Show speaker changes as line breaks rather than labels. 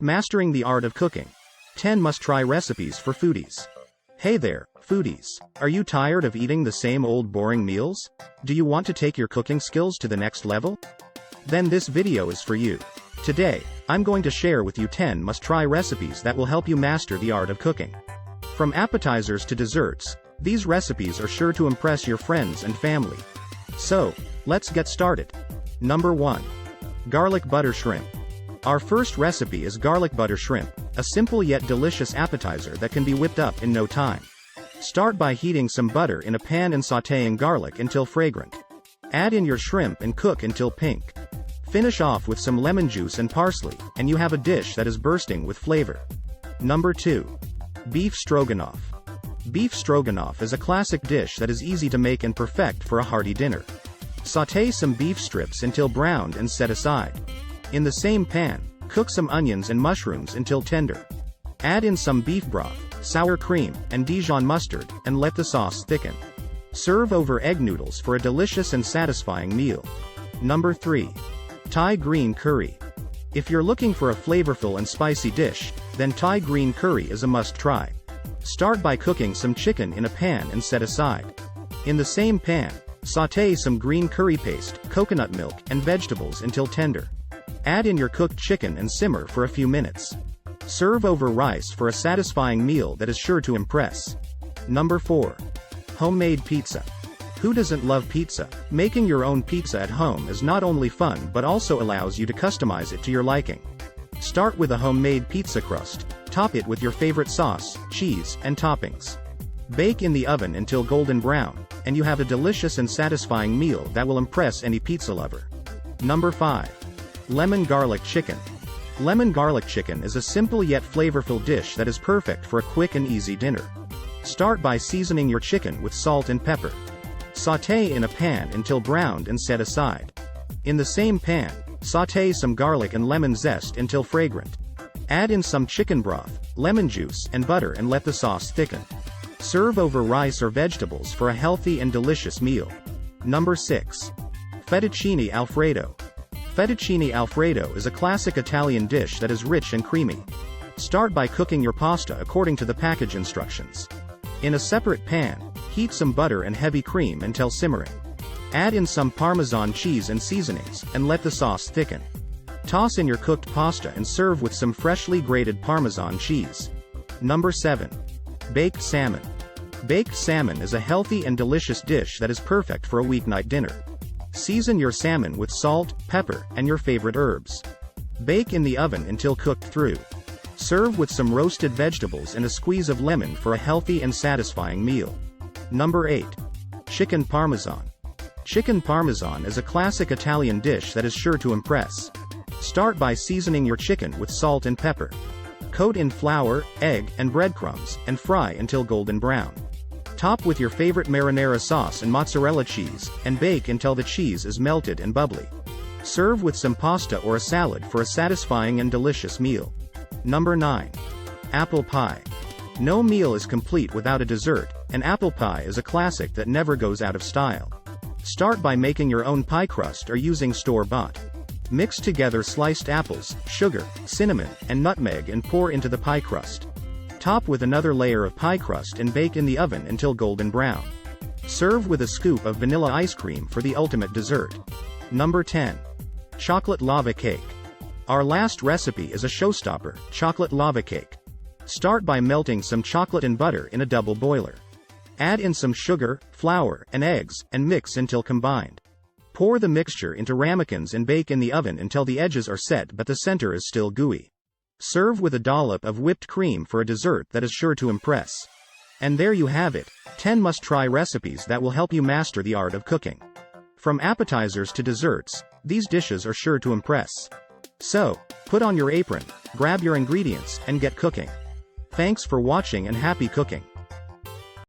Mastering the art of cooking. 10 must-try recipes for foodies. Hey there, foodies. Are you tired of eating the same old boring meals? Do you want to take your cooking skills to the next level? Then this video is for you. Today, I'm going to share with you 10 must-try recipes that will help you master the art of cooking. From appetizers to desserts, these recipes are sure to impress your friends and family. So, let's get started. Number 1. Garlic butter shrimp. Our first recipe is garlic butter shrimp, a simple yet delicious appetizer that can be whipped up in no time. Start by heating some butter in a pan and sautéing garlic until fragrant. Add in your shrimp and cook until pink. Finish off with some lemon juice and parsley, and you have a dish that is bursting with flavor. Number 2. Beef stroganoff. Beef stroganoff is a classic dish that is easy to make and perfect for a hearty dinner. Sauté some beef strips until browned and set aside. In the same pan, cook some onions and mushrooms until tender. Add in some beef broth, sour cream, and Dijon mustard, and let the sauce thicken. Serve over egg noodles for a delicious and satisfying meal. Number 3. Thai green curry. If you're looking for a flavorful and spicy dish, then Thai green curry is a must-try. Start by cooking some chicken in a pan and set aside. In the same pan, sauté some green curry paste, coconut milk, and vegetables until tender. Add in your cooked chicken and simmer for a few minutes. Serve over rice for a satisfying meal that is sure to impress. Number 4. Homemade pizza. Who doesn't love pizza? Making your own pizza at home is not only fun but also allows you to customize it to your liking. Start with a homemade pizza crust. Top it with your favorite sauce, cheese, and toppings. Bake in the oven until golden brown, and you have a delicious and satisfying meal that will impress any pizza lover. Number 5. Lemon garlic chicken. Lemon garlic chicken is a simple yet flavorful dish that is perfect for a quick and easy dinner. Start by seasoning your chicken with salt and pepper. Sauté in a pan until browned and set aside. In the same pan, sauté some garlic and lemon zest until fragrant. Add in some chicken broth, lemon juice, and butter and let the sauce thicken. Serve over rice or vegetables for a healthy and delicious meal. Number 6. Fettuccine Alfredo. Fettuccine Alfredo is a classic Italian dish that is rich and creamy. Start by cooking your pasta according to the package instructions. In a separate pan, heat some butter and heavy cream until simmering. Add in some Parmesan cheese and seasonings, and let the sauce thicken. Toss in your cooked pasta and serve with some freshly grated Parmesan cheese. Number 7. Baked salmon. Baked salmon is a healthy and delicious dish that is perfect for a weeknight dinner. Season your salmon with salt, pepper, and your favorite herbs. Bake in the oven until cooked through. Serve with some roasted vegetables and a squeeze of lemon for a healthy and satisfying meal. Number 8. Chicken parmesan. Chicken parmesan is a classic Italian dish that is sure to impress. Start by seasoning your chicken with salt and pepper. Coat in flour, egg, and breadcrumbs, and fry until golden brown. Top with your favorite marinara sauce and mozzarella cheese, and bake until the cheese is melted and bubbly. Serve with some pasta or a salad for a satisfying and delicious meal. Number 9. Apple pie. No meal is complete without a dessert, and apple pie is a classic that never goes out of style. Start by making your own pie crust or using store-bought. Mix together sliced apples, sugar, cinnamon, and nutmeg and pour into the pie crust. Top with another layer of pie crust and bake in the oven until golden brown. Serve with a scoop of vanilla ice cream for the ultimate dessert. Number 10. Chocolate lava cake. Our last recipe is a showstopper, chocolate lava cake. Start by melting some chocolate and butter in a double boiler. Add in some sugar, flour, and eggs, and mix until combined. Pour the mixture into ramekins and bake in the oven until the edges are set but the center is still gooey. Serve with a dollop of whipped cream for a dessert that is sure to impress. And there you have it, 10 must-try recipes that will help you master the art of cooking. From appetizers to desserts, these dishes are sure to impress. So, put on your apron, grab your ingredients, and get cooking. Thanks for watching and happy cooking.